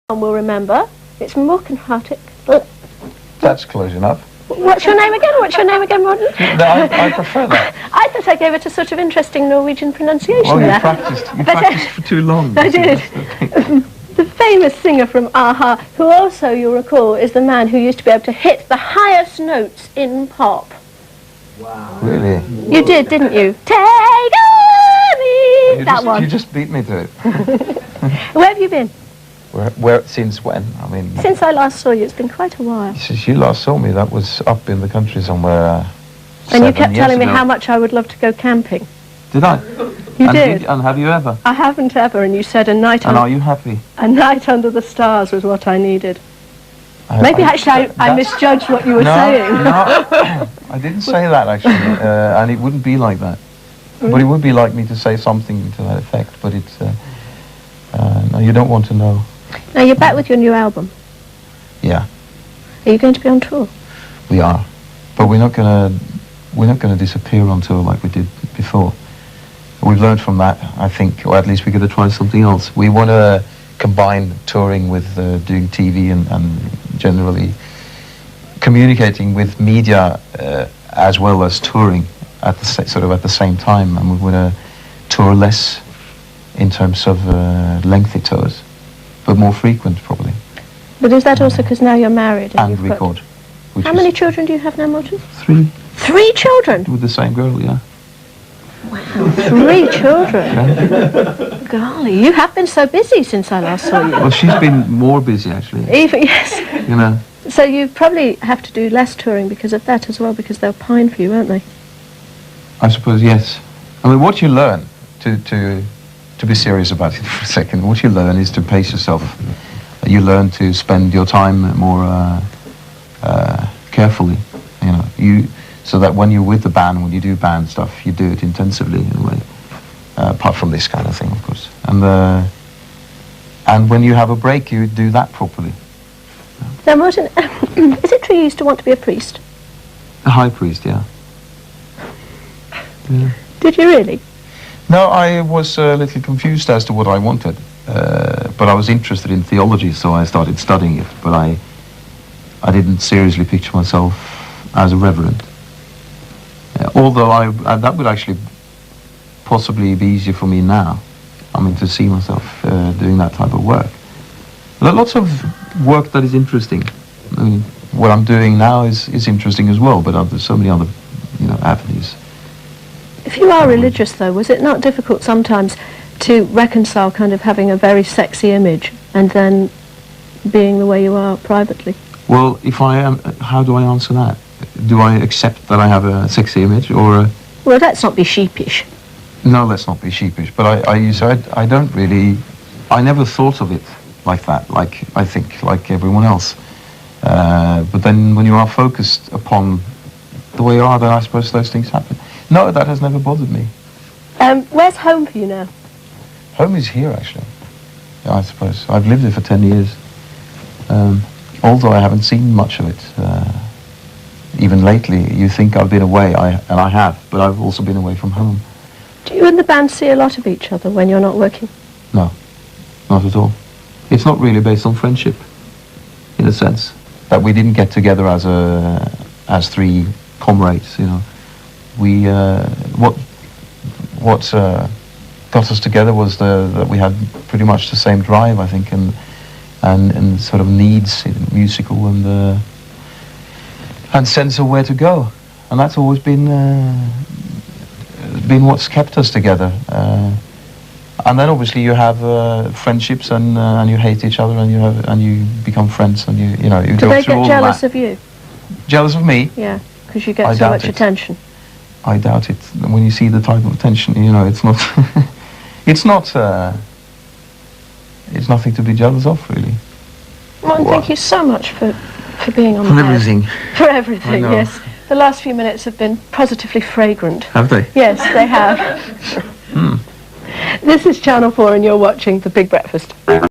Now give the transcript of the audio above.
Will remember. It's Morten Harket. That's close enough. What's your name again? What's your name again, Morten? No, I prefer that. I thought I gave it a sort of interesting Norwegian pronunciation Oh, you there. practiced for too long. I did. The famous singer from a-ha, who also, you'll recall, is the man who used to be able to hit the highest notes in pop. Wow. Really? You did, didn't you? Take on me! That one. You just beat me to it. Where have you been? Where? Since when? I mean... Since I last saw you, it's been quite a while. Since you last saw me, that was up in the country somewhere. And you kept telling me how much I would love to go camping. Did I? You did. And have you ever? I haven't ever, and you said a night... And are you happy? A night under the stars was what I needed. Maybe actually I misjudged what you were saying. No, I didn't say that actually, and it wouldn't be like that. But it would be like me to say something to that effect, but it's... no, you don't want to know. Now you're back with your new album. Yeah. Are you going to be on tour? We are, but we're not gonna disappear on tour like we did before. We've learned from that, I think, or at least we're going to try something else. We want to combine touring with doing TV and generally communicating with media as well as touring at the sort of at the same time, and we want to tour less in terms of lengthy tours, but more frequent probably. But is that also because now you're married? And record. How many children do you have now, Morten? 3. 3 children? With the same girl, yeah. Wow, 3 children. Yeah. Golly, you have been so busy since I last saw you. Well, she's been more busy actually. Even, yes. You know. So you probably have to do less touring because of that as well, because they'll pine for you, won't they? I suppose, yes. I mean, what you learn, to be serious about it for a second, what you learn is to pace yourself. You learn to spend your time more carefully, you know. So that when you're with the band, when you do band stuff, you do it intensively in a way. Apart from this kind of thing, of course. And when you have a break, you do that properly. Now, Morten, is it true you used to want to be a priest? A high priest, yeah. Yeah. Did you really? No, I was a little confused as to what I wanted. But I was interested in theology, so I started studying it. But I didn't seriously picture myself as a reverend. Although that would actually possibly be easier for me now. I mean, to see myself doing that type of work. Lots of work that is interesting. I mean, what I'm doing now is interesting as well, but there's so many other, avenues. If you are religious, though, was it not difficult sometimes to reconcile kind of having a very sexy image and then being the way you are privately? Well, if I am, how do I answer that? Do I accept that I have a sexy image, or? Well, let's not be sheepish. No, let's not be sheepish. But I don't really. I never thought of it like that. I think like everyone else. But then when you are focused upon the way you are, then I suppose those things happen. No, that has never bothered me. Where's home for you now? Home is here, actually. Yeah, I suppose. I've lived here for 10 years. Although I haven't seen much of it. Even lately, you think I've been away, and I have, but I've also been away from home. Do you and the band see a lot of each other when you're not working? No, not at all. It's not really based on friendship, in a sense. That we didn't get together as 3 comrades, We, what got us together was that we had pretty much the same drive, I think, and sort of needs, musical and sense of where to go, and that's always been what's kept us together. And then obviously you have friendships, and you hate each other, and you become friends, and you go through all that. Do they get jealous of you? Jealous of me? Yeah, because you get so much attention. I doubt it. When you see the type of attention, it's not. It's nothing to be jealous of, really. Morten, thank you so much for being on the everything. For everything, yes. The last few minutes have been positively fragrant. Have they? Yes, they have. This is Channel 4 and you're watching The Big Breakfast.